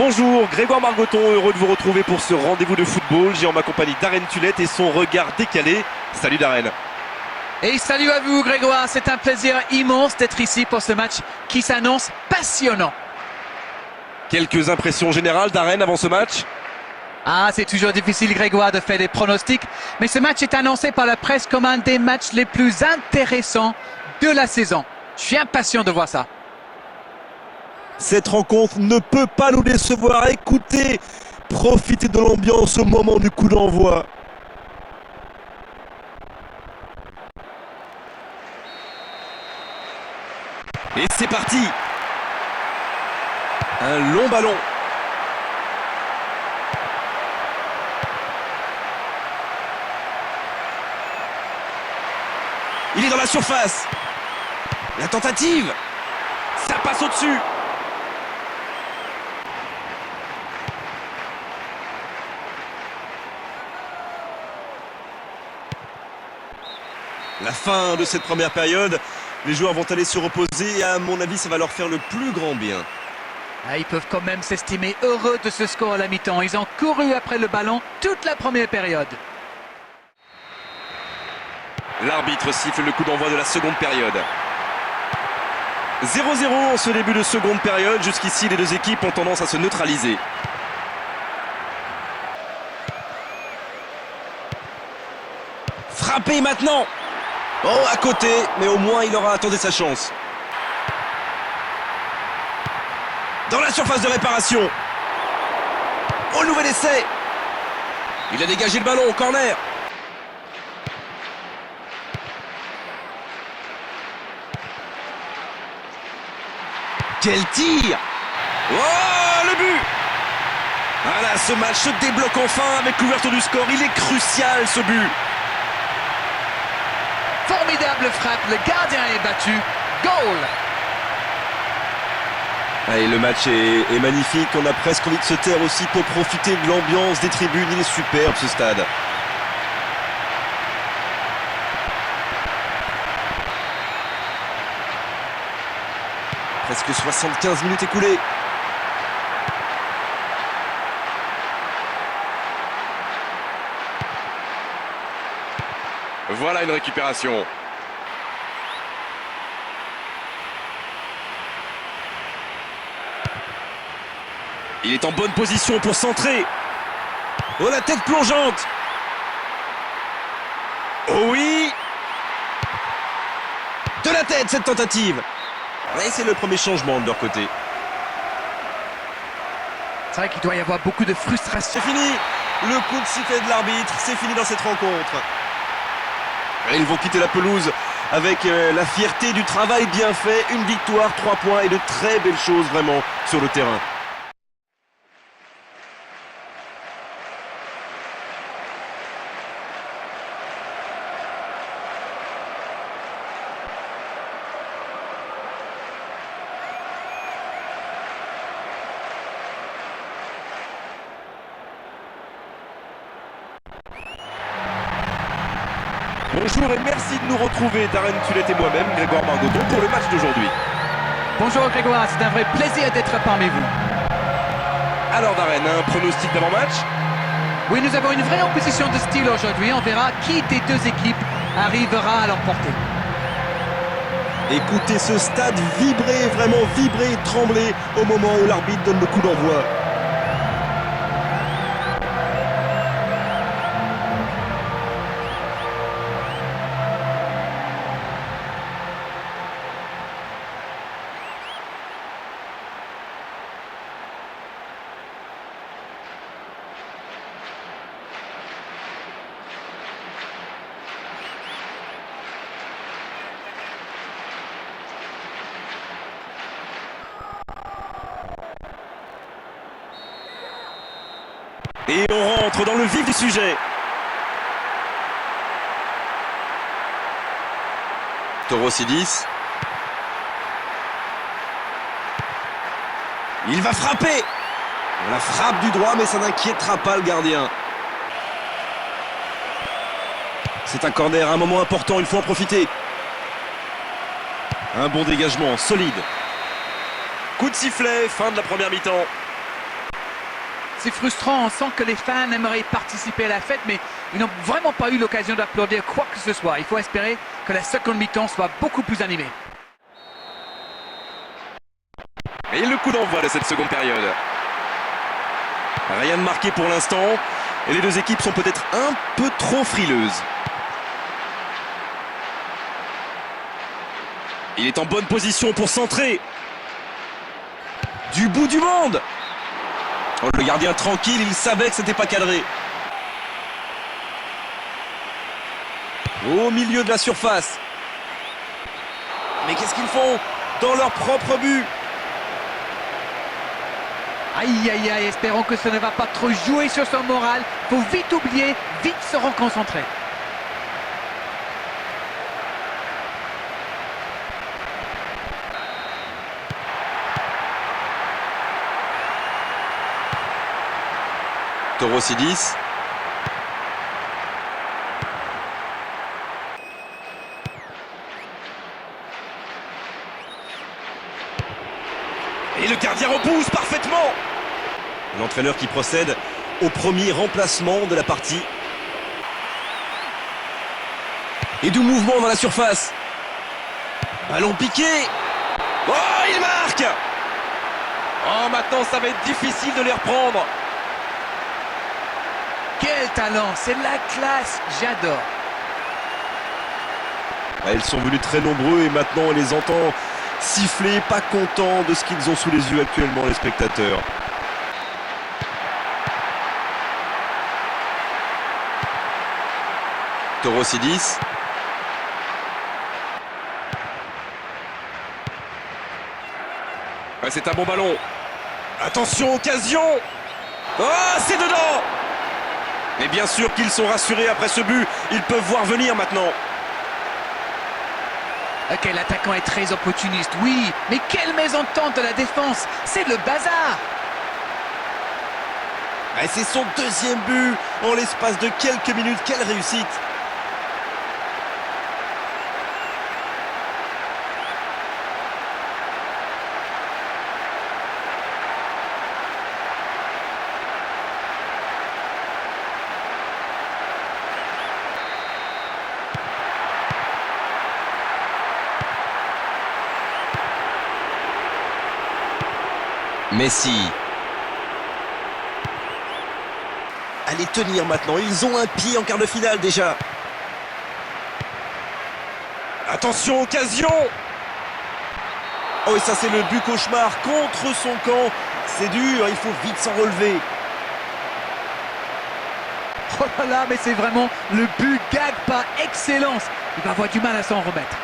Bonjour, Grégoire Margoton, heureux de vous retrouver pour ce rendez-vous de football. J'ai en ma compagnie Darren Tulette et son regard décalé. Salut Darren. Et salut à vous Grégoire, c'est un plaisir immense d'être ici pour ce match qui s'annonce passionnant. Quelques impressions générales Darren avant ce match? C'est toujours difficile Grégoire de faire des pronostics, mais ce match est annoncé par la presse comme un des matchs les plus intéressants de la saison. Je suis impatient de voir ça. Cette rencontre ne peut pas nous décevoir. Écoutez, profitez de l'ambiance au moment du coup d'envoi. Et c'est parti. Un long ballon. Il est dans la surface. La tentative. Ça passe au-dessus. La fin de cette première période, les joueurs vont aller se reposer et à mon avis ça va leur faire le plus grand bien. Ils peuvent quand même s'estimer heureux de ce score à la mi-temps. Ils ont couru après le ballon toute la première période. L'arbitre siffle le coup d'envoi de la seconde période. 0-0 en ce début de seconde période. Jusqu'ici, les deux équipes ont tendance à se neutraliser. Frappez maintenant! Oh, à côté, mais au moins il aura attendu sa chance. Dans la surface de réparation. Oh, nouvel essai! Il a dégagé le ballon au corner. Quel tir! Oh, le but! Voilà, ce match se débloque enfin avec l'ouverture du score. Il est crucial ce but. Formidable frappe, le gardien est battu. Goal! Et le match est magnifique. On a presque envie de se taire aussi pour profiter de l'ambiance des tribunes. Il est superbe ce stade. Presque 75 minutes écoulées. Voilà une récupération. Il est en bonne position pour centrer. Oh, la tête plongeante! Oh oui! De la tête, cette tentative! Et c'est le premier changement de leur côté. C'est vrai qu'il doit y avoir beaucoup de frustration. C'est fini! Le coup de sifflet de l'arbitre, c'est fini dans cette rencontre. Et ils vont quitter la pelouse avec la fierté du travail bien fait, une victoire, 3 points et de très belles choses vraiment sur le terrain. Bonjour et merci de nous retrouver, Darren Tulette et moi-même, Grégoire Margoton, pour le match d'aujourd'hui. Bonjour Grégoire, c'est un vrai plaisir d'être parmi vous. Alors Darren, un pronostic d'avant-match? Oui, nous avons une vraie opposition de style aujourd'hui. On verra qui des deux équipes arrivera à l'emporter. Écoutez ce stade vibrer, vraiment vibrer, trembler au moment où l'arbitre donne le coup d'envoi. Et on rentre dans le vif du sujet. Torosidis. Il va frapper. La frappe du droit, mais ça n'inquiétera pas le gardien. C'est un corner, un moment important, il faut en profiter. Un bon dégagement, solide. Coup de sifflet, fin de la première mi-temps. C'est frustrant, on sent que les fans aimeraient participer à la fête, mais ils n'ont vraiment pas eu l'occasion d'applaudir quoi que ce soit. Il faut espérer que la seconde mi-temps soit beaucoup plus animée. Et le coup d'envoi de cette seconde période. Rien de marqué pour l'instant. Et les deux équipes sont peut-être un peu trop frileuses. Il est en bonne position pour centrer. Du bout du monde. Oh, le gardien tranquille, il savait que c'était pas cadré. Au milieu de la surface. Mais qu'est-ce qu'ils font dans leur propre but? Aïe aïe aïe, espérons que ça ne va pas trop jouer sur son moral. Faut vite oublier, vite se reconcentrer. Torosidis. Et le gardien repousse parfaitement. L'entraîneur qui procède au premier remplacement de la partie. Et du mouvement dans la surface. Ballon piqué. Oh, il marque. Oh, maintenant ça va être difficile de les reprendre. Quel talent, c'est la classe, j'adore. Ils sont venus très nombreux et maintenant on les entend siffler, pas contents de ce qu'ils ont sous les yeux actuellement, les spectateurs. Torosidis. Ouais, c'est un bon ballon. Attention, occasion. Oh, c'est dedans. Mais bien sûr qu'ils sont rassurés après ce but. Ils peuvent voir venir maintenant. Ok, l'attaquant est très opportuniste, oui, mais quelle mésentente de la défense, c'est le bazar. Et c'est son deuxième but en l'espace de quelques minutes. Quelle réussite! Messi. Allez tenir maintenant, ils ont un pied en quart de finale déjà. Attention, occasion. Oh et ça c'est le but cauchemar contre son camp. C'est dur, il faut vite s'en relever. Oh là là, mais c'est vraiment le but gag par excellence. Il va avoir du mal à s'en remettre.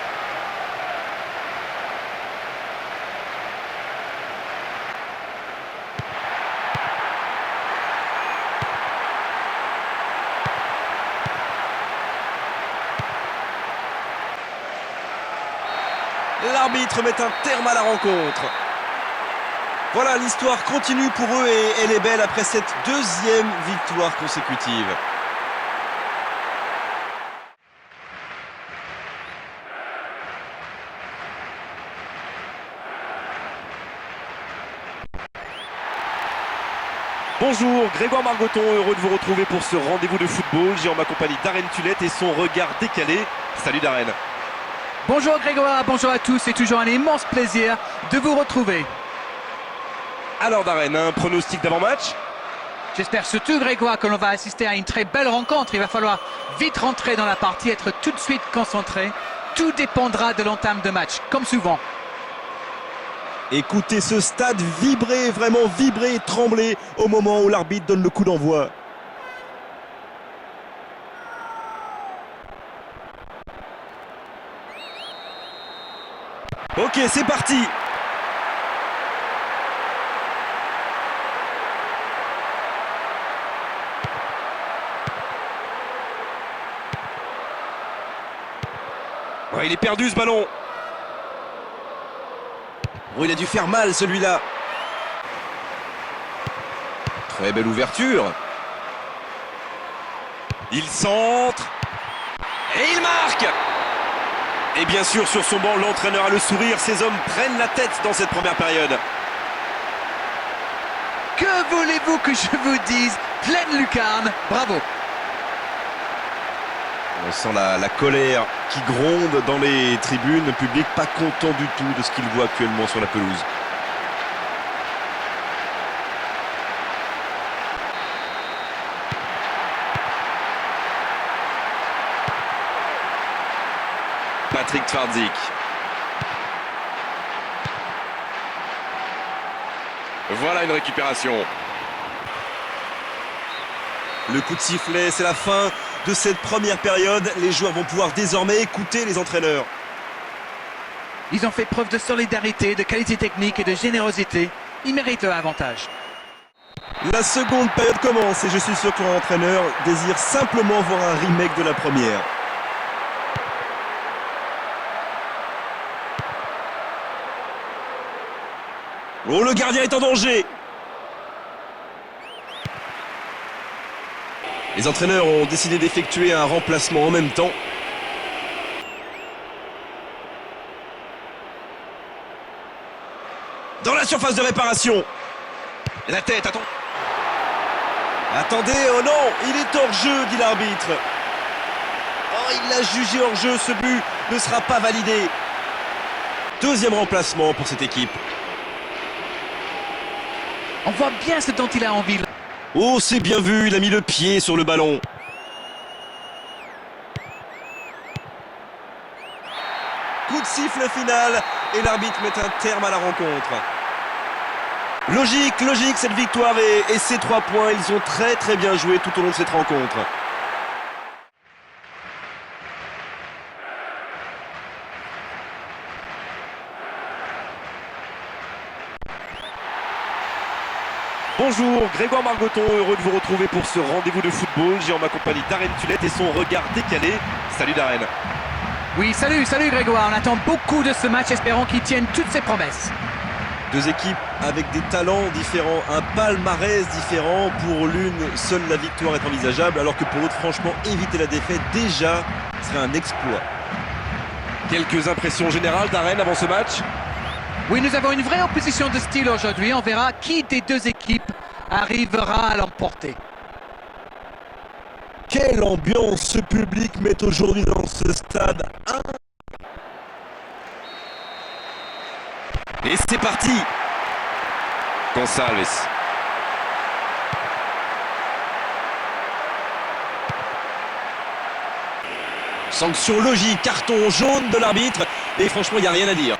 L'arbitre met un terme à la rencontre. Voilà, l'histoire continue pour eux et elle est belle après cette deuxième victoire consécutive. Bonjour, Grégoire Margoton, heureux de vous retrouver pour ce rendez-vous de football. J'ai en ma compagnie Darren Tulette et son regard décalé. Salut Darren. Bonjour Grégoire, bonjour à tous, c'est toujours un immense plaisir de vous retrouver. Alors Darren, un pronostic d'avant-match? J'espère surtout Grégoire que l'on va assister à une très belle rencontre. Il va falloir vite rentrer dans la partie, être tout de suite concentré. Tout dépendra de l'entame de match, comme souvent. Écoutez ce stade vibrer, vraiment vibrer et trembler au moment où l'arbitre donne le coup d'envoi. Ok, c'est parti. Ouais, il est perdu ce ballon. Oh, il a dû faire mal celui-là. Très belle ouverture. Il centre. Et il marque. Et bien sûr, sur son banc, l'entraîneur a le sourire. Ces hommes prennent la tête dans cette première période. Que voulez-vous que je vous dise? Pleine lucarne, bravo. On sent la colère qui gronde dans les tribunes. Le public pas content du tout de ce qu'il voit actuellement sur la pelouse. Patrick Twarzik. Voilà une récupération. Le coup de sifflet, c'est la fin de cette première période. Les joueurs vont pouvoir désormais écouter les entraîneurs. Ils ont fait preuve de solidarité, de qualité technique et de générosité. Ils méritent leur avantage. La seconde période commence et je suis sûr que l'entraîneur désire simplement voir un remake de la première. Oh, le gardien est en danger. Les entraîneurs ont décidé d'effectuer un remplacement en même temps. Dans la surface de réparation. La tête, attends. Attendez, oh non, il est hors jeu, dit l'arbitre. Oh, il l'a jugé hors jeu, ce but ne sera pas validé. Deuxième remplacement pour cette équipe. On voit bien ce dont il a envie. Oh, c'est bien vu, il a mis le pied sur le ballon. Coup de siffle final et l'arbitre met un terme à la rencontre. Logique cette victoire et ces 3 points, ils ont très bien joué tout au long de cette rencontre. Bonjour, Grégoire Margoton, heureux de vous retrouver pour ce rendez-vous de football. J'ai en ma compagnie Darren Tulette et son regard décalé. Salut Darren. Oui, salut Grégoire. On attend beaucoup de ce match, espérons qu'il tienne toutes ses promesses. Deux équipes avec des talents différents, un palmarès différent. Pour l'une, seule la victoire est envisageable, alors que pour l'autre, franchement, éviter la défaite déjà serait un exploit. Quelques impressions générales Darren avant ce match? Oui, nous avons une vraie opposition de style aujourd'hui. On verra qui des deux équipes arrivera à l'emporter. Quelle ambiance ce public met aujourd'hui dans ce stade. Et c'est parti. Gonçalves. Sanction logique, carton jaune de l'arbitre. Et franchement, il n'y a rien à dire.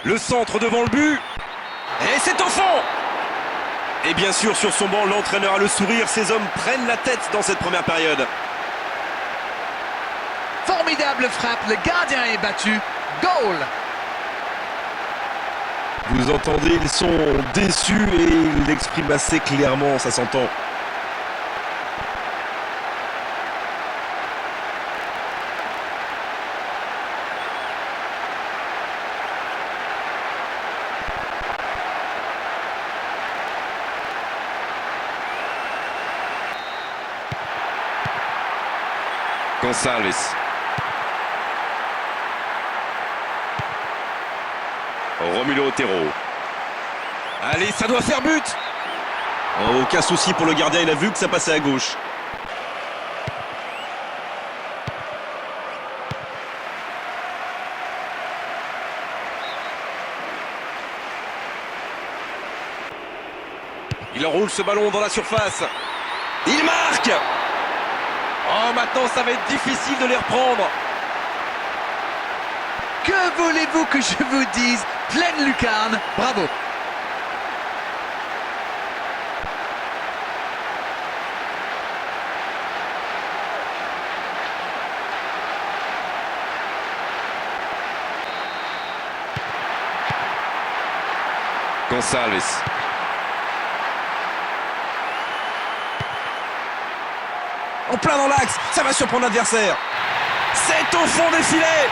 Le centre devant le but. Et c'est au fond. Et bien sûr, sur son banc, l'entraîneur a le sourire. Ces hommes prennent la tête dans cette première période. Formidable frappe, le gardien est battu. Goal! Vous entendez, ils sont déçus et ils l'expriment assez clairement, ça s'entend. Gonçalves. Romulo Otero. Allez, ça doit faire but. Oh, aucun souci pour le gardien, il a vu que ça passait à gauche. Il enroule ce ballon dans la surface. Il marque. Oh, maintenant ça va être difficile de les reprendre. Que voulez-vous que je vous dise? Pleine lucarne, bravo. Gonçalves. En plein dans l'axe, ça va surprendre l'adversaire. C'est au fond des filets.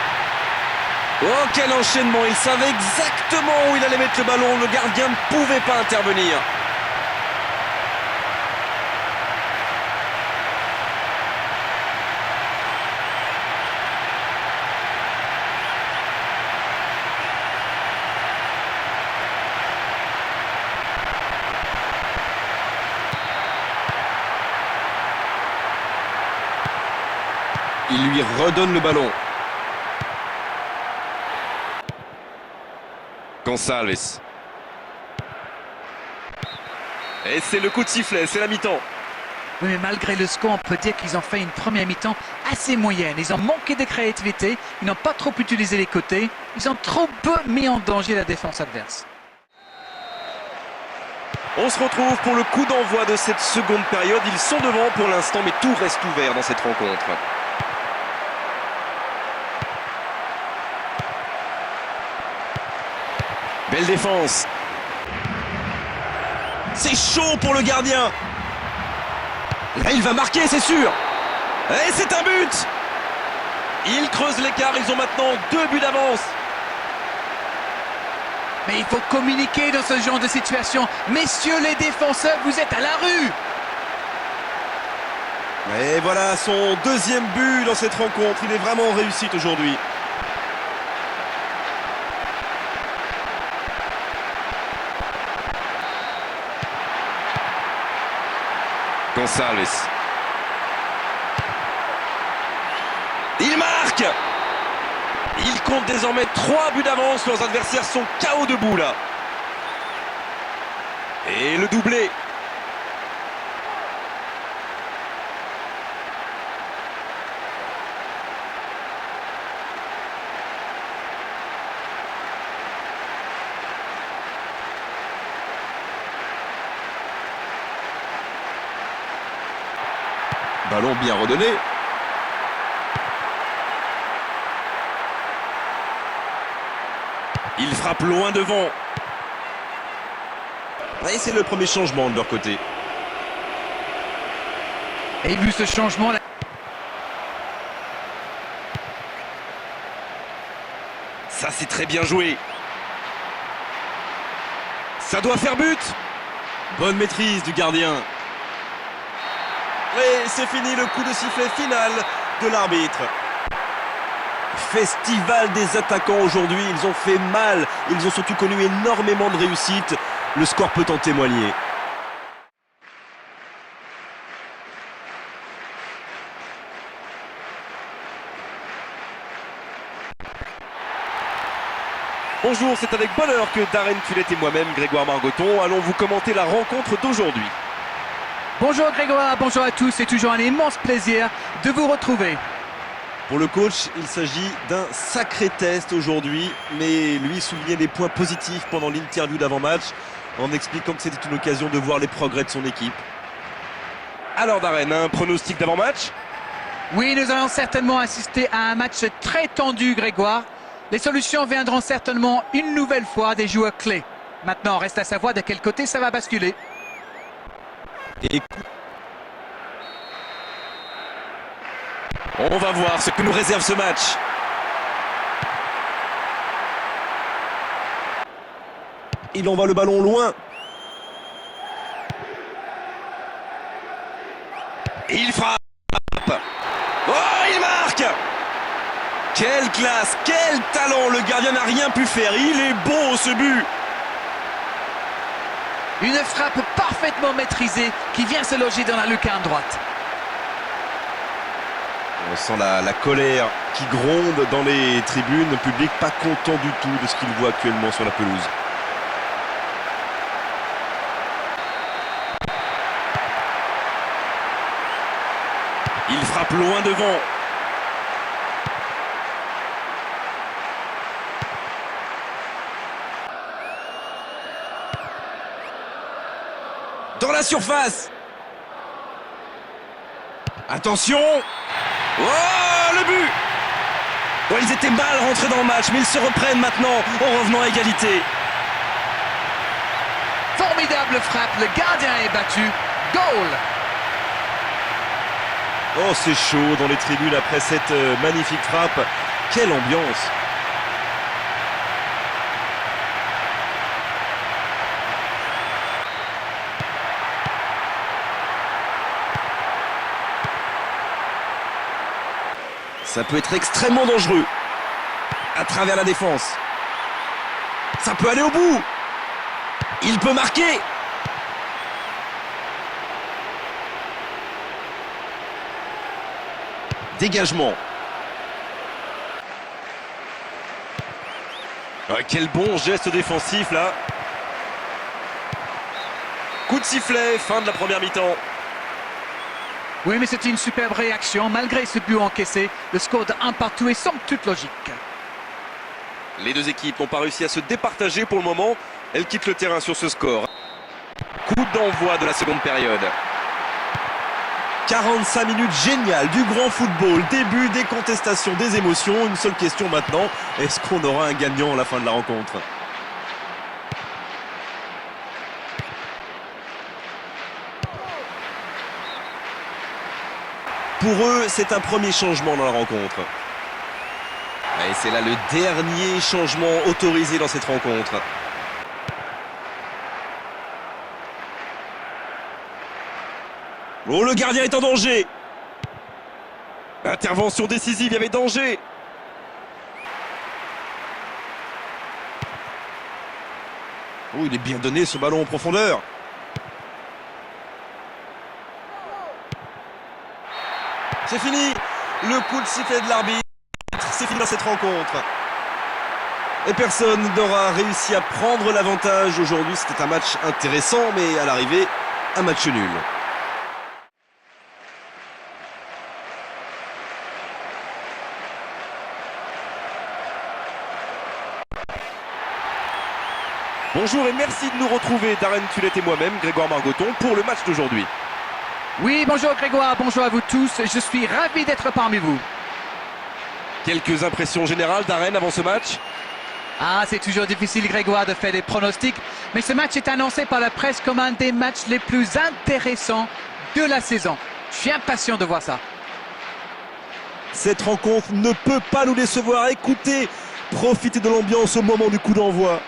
Oh, quel enchaînement. Il savait exactement où il allait mettre le ballon. Le gardien ne pouvait pas intervenir. Il lui redonne le ballon. Gonçalves. Et c'est le coup de sifflet, c'est la mi-temps. Oui, mais malgré le score, on peut dire qu'ils ont fait une première mi-temps assez moyenne. Ils ont manqué de créativité, ils n'ont pas trop utilisé les côtés, ils ont trop peu mis en danger la défense adverse. On se retrouve pour le coup d'envoi de cette seconde période. Ils sont devant pour l'instant, mais tout reste ouvert dans cette rencontre. Belle défense. C'est chaud pour le gardien. Là, il va marquer, c'est sûr. Et c'est un but. Ils creusent l'écart, ils ont maintenant 2 buts d'avance. Mais il faut communiquer dans ce genre de situation. Messieurs les défenseurs, vous êtes à la rue. Et voilà son deuxième but dans cette rencontre. Il est vraiment en réussite aujourd'hui. Gonçalves. Il marque. Il compte désormais 3 buts d'avance. Leurs adversaires sont KO debout là. Et le doublé. Ballon bien redonné. Il frappe loin devant. Et c'est le premier changement de leur côté. Et vu ce changement, Ça, c'est très bien joué. Ça doit faire but. Bonne maîtrise du gardien. Et c'est fini, le coup de sifflet final de l'arbitre. Festival des attaquants aujourd'hui, ils ont fait mal, ils ont surtout connu énormément de réussite. Le score peut en témoigner. Bonjour, c'est avec bonheur que Darren Tullet et moi-même, Grégoire Margoton, allons vous commenter la rencontre d'aujourd'hui. bonjour Grégoire, bonjour à tous, c'est toujours un immense plaisir de vous retrouver. Pour le coach, il s'agit d'un sacré test aujourd'hui, mais lui soulignait des points positifs pendant l'interview d'avant-match, en expliquant que c'était une occasion de voir les progrès de son équipe. Alors Darren, un pronostic d'avant-match? Oui, nous allons certainement assister à un match très tendu, Grégoire. Les solutions viendront certainement une nouvelle fois des joueurs clés. Maintenant, reste à savoir de quel côté ça va basculer. Et On va voir ce que nous réserve ce match. il envoie le ballon loin. Et il frappe. Oh, il marque. Quelle classe, quel talent. Le gardien n'a rien pu faire. Il est beau ce but. Une frappe parfaitement maîtrisée qui vient se loger dans la lucarne droite. On sent la colère qui gronde dans les tribunes. Le public pas content du tout de ce qu'il voit actuellement sur la pelouse. Il frappe loin devant. Dans la surface. Attention. Oh, le but. Oh, ils étaient mal rentrés dans le match, mais ils se reprennent maintenant en revenant à égalité. Formidable frappe, le gardien est battu. Goal! Oh, c'est chaud dans les tribunes après cette magnifique frappe. Quelle ambiance! Ça peut être extrêmement dangereux. À travers la défense. Ça peut aller au bout. Il peut marquer. Dégagement. Ah, quel bon geste défensif là. Coup de sifflet, fin de la première mi-temps. Oui, mais c'était une superbe réaction. Malgré ce but encaissé, le score de 1 partout est somme toute logique. Les deux équipes n'ont pas réussi à se départager pour le moment. Elles quittent le terrain sur ce score. Coup d'envoi de la seconde période. 45 minutes géniales du grand football. Début des contestations, des émotions. Une seule question maintenant. Est-ce qu'on aura un gagnant à la fin de la rencontre? Pour eux, c'est un premier changement dans la rencontre. Et c'est là le dernier changement autorisé dans cette rencontre. Oh, le gardien est en danger. Intervention décisive, il y avait danger. Oh, il est bien donné ce ballon en profondeur. C'est fini. Le coup de sifflet de l'arbitre. C'est fini dans cette rencontre. Et personne n'aura réussi à prendre l'avantage aujourd'hui. C'était un match intéressant, mais à l'arrivée, un match nul. Bonjour et merci de nous retrouver, Darren Tullet et moi-même, Grégoire Margoton, pour le match d'aujourd'hui. Oui, bonjour Grégoire, bonjour à vous tous. Je suis ravi d'être parmi vous. Quelques impressions générales, Darren, avant ce match? Ah, c'est toujours difficile, Grégoire, de faire des pronostics. Mais ce match est annoncé par la presse comme un des matchs les plus intéressants de la saison. Je suis impatient de voir ça. Cette rencontre ne peut pas nous décevoir. Écoutez, profitez de l'ambiance au moment du coup d'envoi.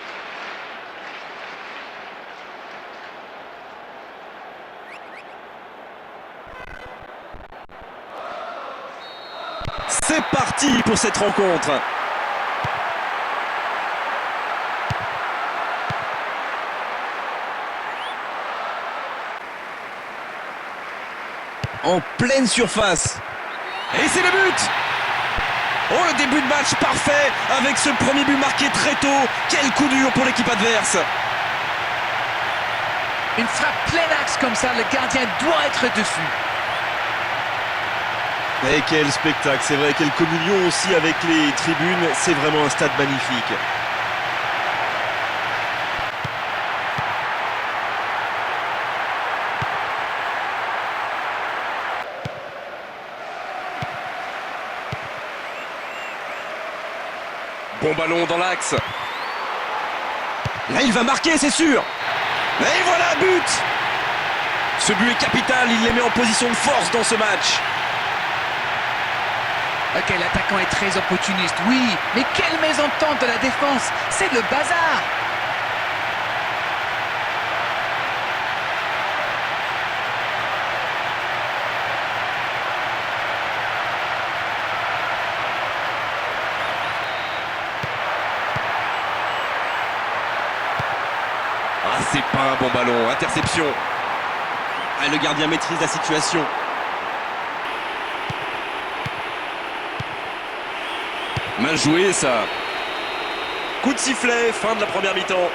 C'est parti pour cette rencontre. En pleine surface. Et c'est le but! Oh, le début de match parfait avec ce premier but marqué très tôt. Quel coup dur pour l'équipe adverse. Une frappe plein axe comme ça, le gardien doit être dessus. Et quel spectacle, c'est vrai, quelle communion aussi avec les tribunes, c'est vraiment un stade magnifique. Bon ballon dans l'axe. Là, il va marquer, c'est sûr. Et voilà, but! Ce but est capital, il les met en position de force dans ce match. Ok, l'attaquant est très opportuniste, oui, mais quelle mésentente de la défense, c'est le bazar. Ah, c'est pas un bon ballon, interception. Ah, le gardien maîtrise la situation. Mal joué ça. Coup de sifflet, fin de la première mi-temps.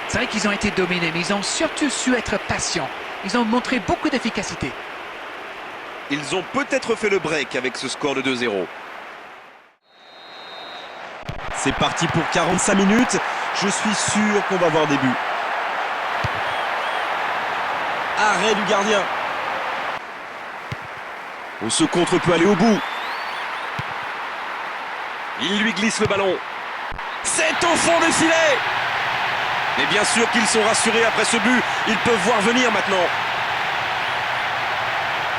C'est vrai qu'ils ont été dominés, mais ils ont surtout su être patients. Ils ont montré beaucoup d'efficacité. Ils ont peut-être fait le break avec ce score de 2-0. C'est parti pour 45 minutes. Je suis sûr qu'on va voir des buts. Arrêt du gardien. Oh, ce contre peut aller au bout. Il lui glisse le ballon. C'est au fond du filet. Mais bien sûr qu'ils sont rassurés après ce but. Ils peuvent voir venir maintenant.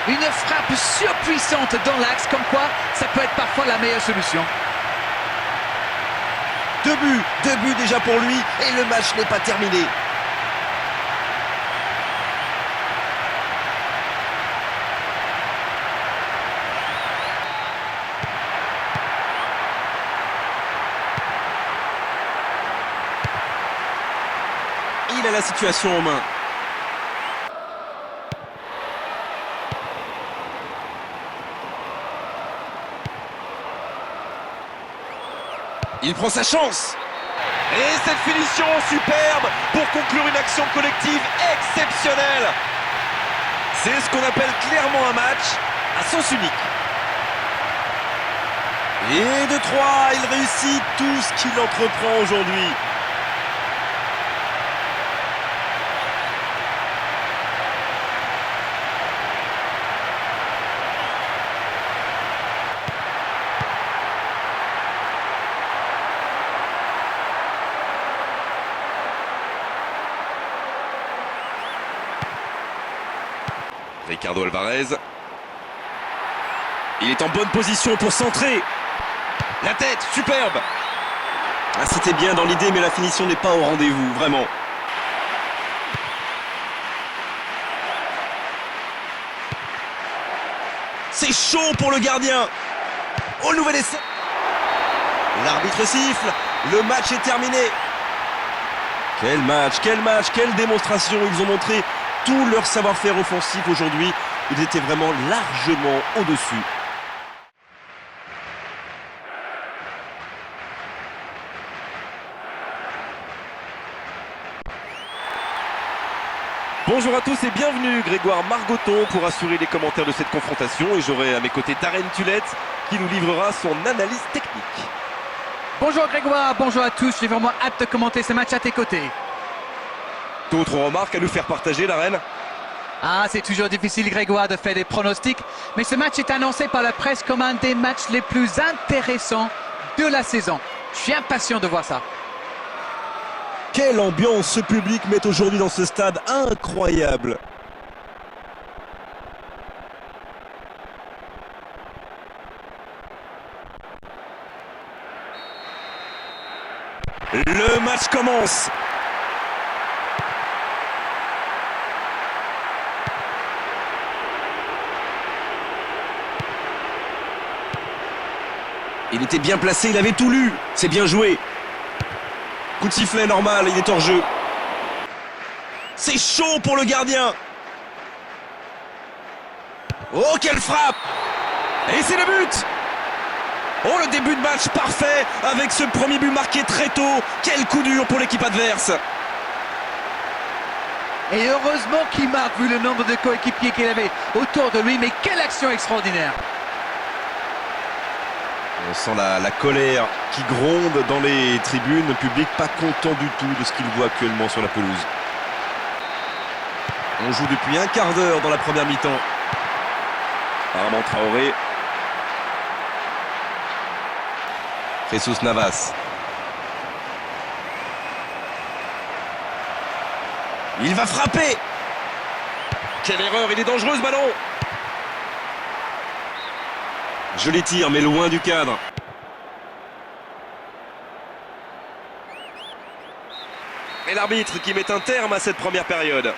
Une frappe surpuissante dans l'axe, comme quoi ça peut être parfois la meilleure solution. Deux buts déjà pour lui et le match n'est pas terminé. Il a la situation en main. Il prend sa chance. Et cette finition superbe pour conclure une action collective exceptionnelle. C'est ce qu'on appelle clairement un match à sens unique. Et de 3, il réussit tout ce qu'il entreprend aujourd'hui. Ricardo Alvarez. Il est en bonne position pour centrer. La tête, superbe. Ah, c'était bien dans l'idée, mais la finition n'est pas au rendez-vous, vraiment. C'est chaud pour le gardien. Au nouvel essai. L'arbitre siffle. Le match est terminé. Quel match, quelle démonstration. Ils ont montré tout leur savoir-faire offensif aujourd'hui. Ils étaient vraiment largement au-dessus. Bonjour à tous et bienvenue, Grégoire Margoton pour assurer les commentaires de cette confrontation. Et j'aurai à mes côtés Darren Tulette qui nous livrera son analyse technique. Bonjour Grégoire, bonjour à tous, j'ai vraiment hâte de commenter ce match à tes côtés. D'autres remarques à nous faire partager, Darren? Ah, c'est toujours difficile Grégoire de faire des pronostics, mais ce match est annoncé par la presse comme un des matchs les plus intéressants de la saison. Je suis impatient de voir ça. Quelle ambiance ce public met aujourd'hui dans ce stade incroyable. Le match commence. Il était bien placé, il avait tout lu. C'est bien joué. Coup de sifflet normal, il est hors jeu. C'est chaud pour le gardien. Oh, quelle frappe! Et c'est le but. Oh, le début de match parfait avec ce premier but marqué très tôt. Quel coup dur pour l'équipe adverse. Et heureusement qu'il marque vu le nombre de coéquipiers qu'il avait autour de lui, mais quelle action extraordinaire! On sent la colère qui gronde dans les tribunes. Le public pas content du tout de ce qu'il voit actuellement sur la pelouse. On joue depuis un quart d'heure dans la première mi-temps. Armand Traoré. Jesus Navas. Il va frapper. Quelle erreur, il est dangereux ce ballon. Je les tire, mais loin du cadre. Et l'arbitre qui met un terme à cette première période.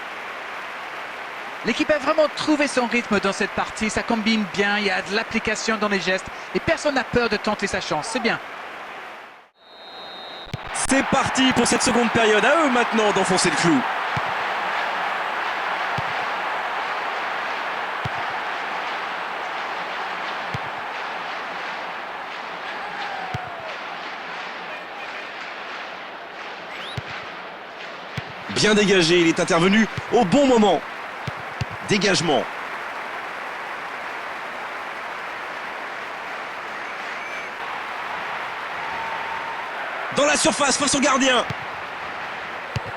L'équipe a vraiment trouvé son rythme dans cette partie, ça combine bien, il y a de l'application dans les gestes et personne n'a peur de tenter sa chance, c'est bien. C'est parti pour cette seconde période. À eux maintenant d'enfoncer le clou. Bien dégagé, il est intervenu au bon moment. Dégagement. Dans la surface face au gardien.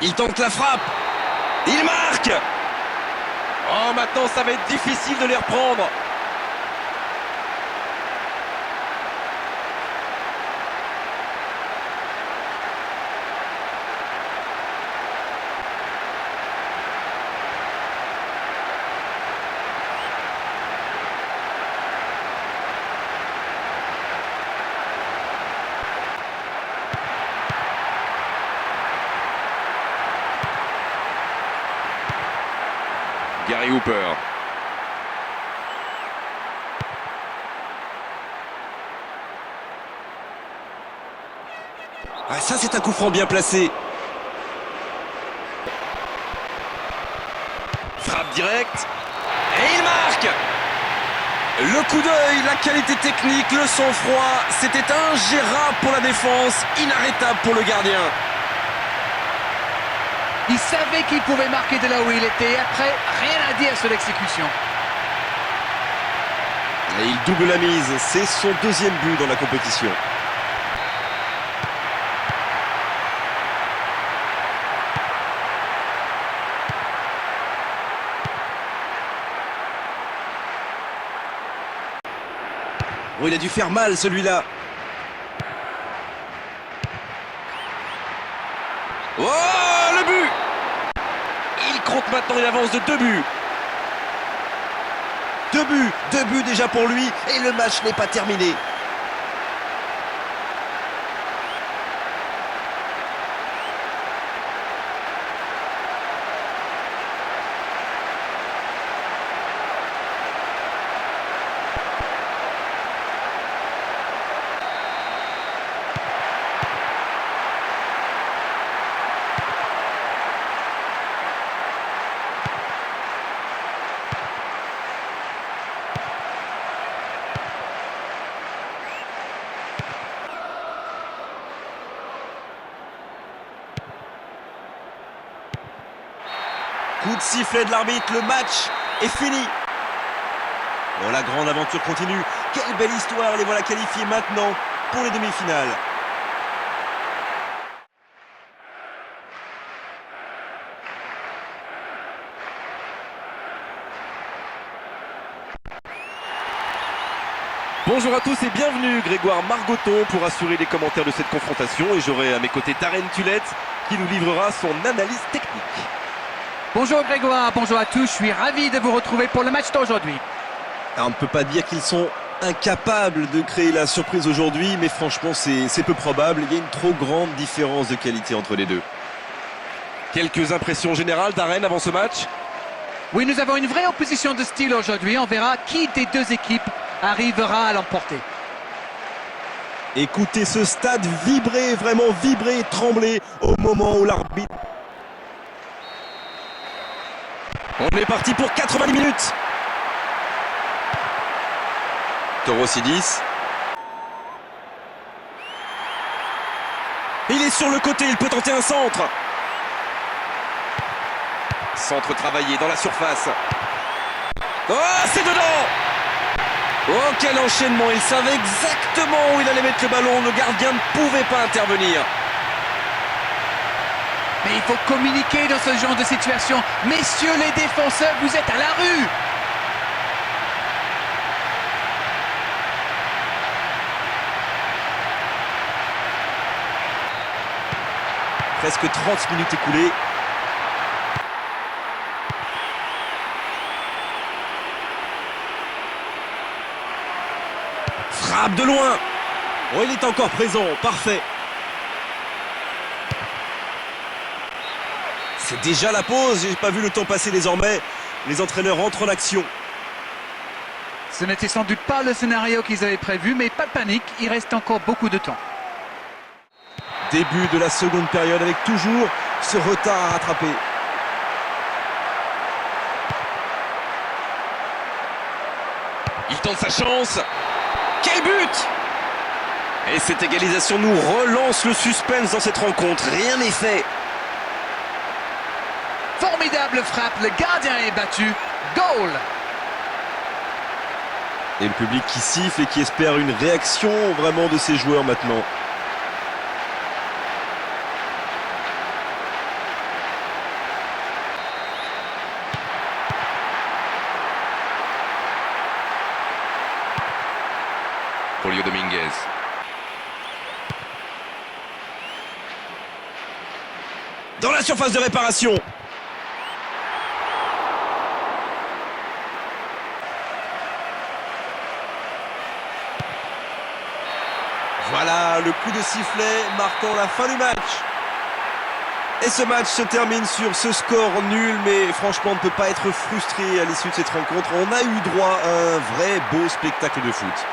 Il tente la frappe. Il marque. Oh, maintenant ça va être difficile de les reprendre. Gary Hooper. Ah, ça, c'est un coup franc bien placé. Frappe directe. Et il marque. Le coup d'œil, la qualité technique, le sang-froid, c'était ingérable pour la défense, inarrêtable pour le gardien. Il savait qu'il pouvait marquer de là où il était. Après, rien à dire sur l'exécution. Et il double la mise, c'est son deuxième but dans la compétition. Oh, il a dû faire mal celui-là. Oh, le but! Il compte maintenant une avance de 2 buts. 2 buts déjà pour lui et le match n'est pas terminé. Coup de sifflet de l'arbitre, le match est fini. Oh, la grande aventure continue. Quelle belle histoire, les voilà qualifiés maintenant pour les demi-finales. Bonjour à tous et bienvenue, Grégoire Margoton pour assurer les commentaires de cette confrontation. Et j'aurai à mes côtés Darren Tulette qui nous livrera son analyse technique. Bonjour Grégoire, bonjour à tous. Je suis ravi de vous retrouver pour le match d'aujourd'hui. Alors, on ne peut pas dire qu'ils sont incapables de créer la surprise aujourd'hui, mais franchement c'est peu probable. Il y a une trop grande différence de qualité entre les deux. Quelques impressions générales Darren avant ce match? Oui, nous avons une vraie opposition de style aujourd'hui. On verra qui des deux équipes arrivera à l'emporter. Écoutez ce stade vibrer, vraiment vibrer, trembler au moment où l'arbitre... On est parti pour 90 minutes. Torosidis. Il est sur le côté, il peut tenter un centre. Centre travaillé dans la surface. Oh, c'est dedans! Oh, quel enchaînement! Il savait exactement où il allait mettre le ballon. Le gardien ne pouvait pas intervenir. Mais il faut communiquer dans ce genre de situation. Messieurs les défenseurs, vous êtes à la rue! Presque 30 minutes écoulées. Frappe de loin. Oh, il est encore présent, parfait. C'est déjà la pause, j'ai pas vu le temps passer désormais. Les entraîneurs entrent en action. Ce n'était sans doute pas le scénario qu'ils avaient prévu, mais pas de panique, il reste encore beaucoup de temps. Début de la seconde période avec toujours ce retard à rattraper. Il tente sa chance. Quel but! Et cette égalisation nous relance le suspense dans cette rencontre. Rien n'est fait. Formidable frappe, le gardien est battu. Goal! Et le public qui siffle et qui espère une réaction vraiment de ces joueurs maintenant. Julio Dominguez. Dans la surface de réparation. Voilà le coup de sifflet marquant la fin du match. Et ce match se termine sur ce score nul, mais franchement on ne peut pas être frustré à l'issue de cette rencontre. On a eu droit à un vrai beau spectacle de foot.